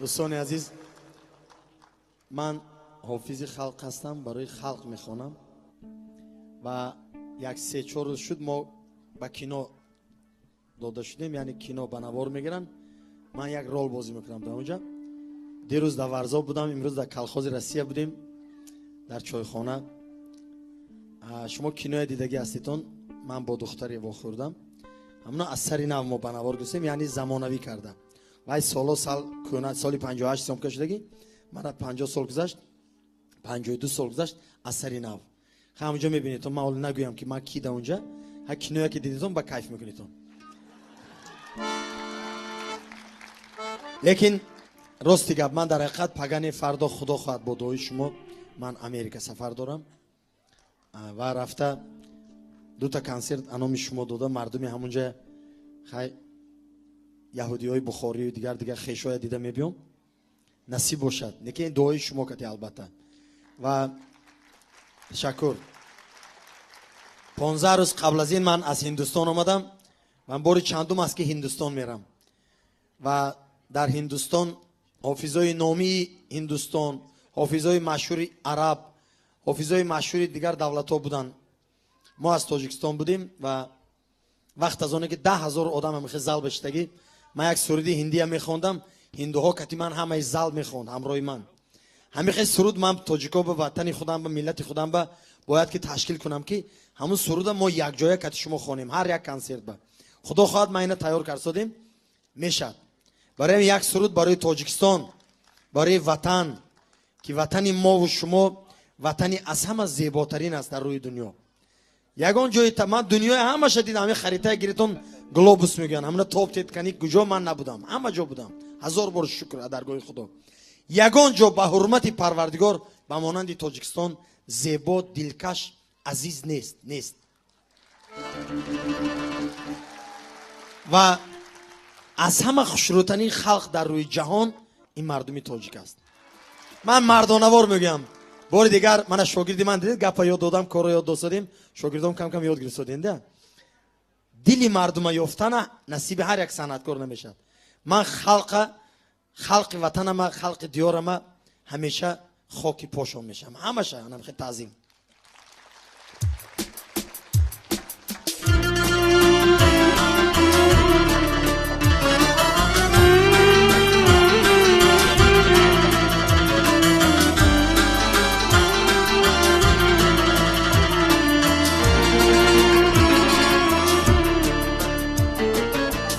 دوستان عزیز، من حافظ خلق هستم، برای خلق میخوانم و یک 3-4 روز شد ما با کینو داده شدیم، یعنی کینو به نوار میگیرن. من یک رول بازی میکنم در اونجا. دیروز در ورزا بودم، امروز در کلخاز روسیه بودیم در چایخانه. شما کینو دیدگی هستیتون؟ من با دختری واخوردم، همونا از سری نو ما به نوار گذاشتیم، یعنی زمانوی کردم. وای سال کنه، سال 58 سال کشیدگی، من 50 سال گذشت، 52 سال گذشت از سری نو. همونجا میبینیتون، من اول نگویم که من کی در اونجا، ها کینویا که دیدیتون با کیف میکنیتون. لیکن راستی گپ، من در حقیقت پگانی فردا خدا خواهد با دعای شما من امریکا سفر دارم و رفته 2 تا کنسرت انام شما داده، مردمی همونجا خیلی یهودی های بخاری و دیگر خیشای دیده میبیم، نصیب باشد. لیکن دعای شما کتی البته و تشکر. 15 روز قبل از این من از هندوستان آمدم. من باری چندم است که هندوستان میرم و در هندوستان حافظای نامی هندوستان، حافظای مشهور عرب، حافظای مشهور دیگر دولت ها بودن. ما از تاجیکستان بودیم و وقت از اونه که 10,000 آدم میخواد زل بشتگی، من یک سرودی هندی هم میخوندم، هندوها کتی من همه زل میخوند همراه من. همیشه سرود من تاجیکا به وطن خودم، به ملت خودم به باید که تشکیل کنم که همون سرود ما یک جای کتی شما خوانیم هر یک کنسرت. به خدا خواهد ما اینو تیار کردیم میشد برای یک سرود برای تاجیکستان، برای وطن که وطن ما و شما وطنی از همه زیباترین است در روی دنیا. یگان جای من دنیای همه شدید همه خریطه گیریتون گلوبوس میگن، همون توپ تیتکنی کجا من نبودم، همه جا بودم. 1000 بار شکر درگاه خدا. یگان جا به حرمت پروردگار به مانند تاجیکستان زیبا، دلکش، عزیز نیست. و از همه خوشروترین خلق در روی جهان این مردمی تاجیک است. من مردانوار میگم. بار دیگر من شاگردی من دیدید گپا یاد دادم، کارو یاد دادیم، شاگردام کم کم یاد گرفتن. دلی مردم یافتن نصیب هر یک صنعتکار نمیشه. من خلق وطنم، خلق دیارم همیشه خاکی پاشم میشم، همیشه انا خیلی تعظیم.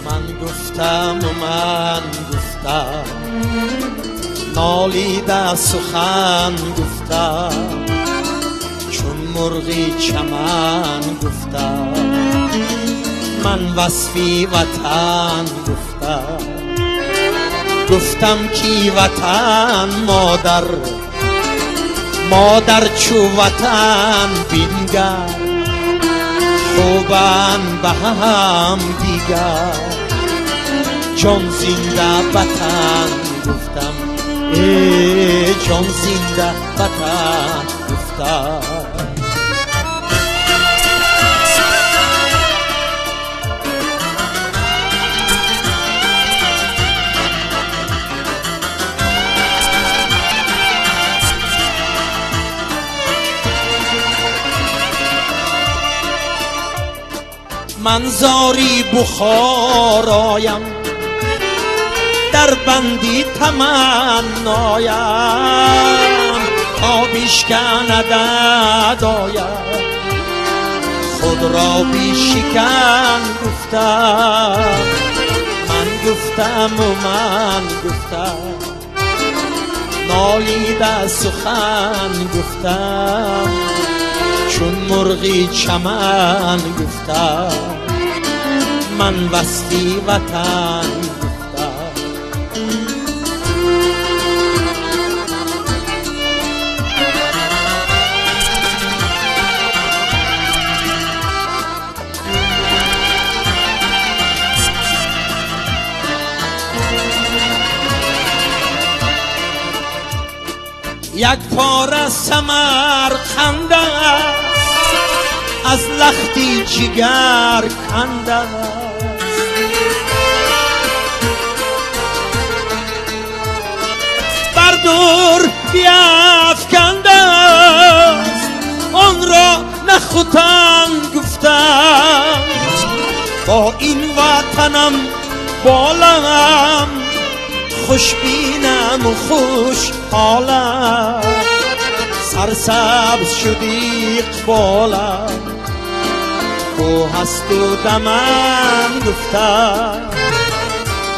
من گفتم نالیده سخن گفتم، چون مرغی چمن گفتم، من وصفی وطن گفتم کی وطن مادر چو وطن بینگر، خوبن به هم دیگر، جان زنده وطن گفتم، جان زنده وطن گفتم. من زاری بخارایم در بندی تمنایم، تا بیشکند آید خود را بیشکن گفتم. من گفتم نالیده سخن گفتم، چون مرغی چمن گفتم، من وصفی وطن یک پاره سمرقند از لختی جگر کنده، دور بیفکنده است آن را نخوتن گفتم با این وطنم بالم خوشبینم و خوش حالم سرسبز شدی اقبالم کو هست و دمن گفتم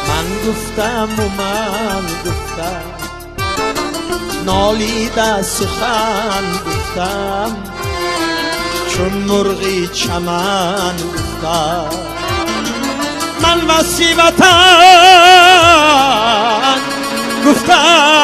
من گفتم و من گفتم نالیده سخن گفتم چون مرغی چمن گفتم من وصی وطن گفتم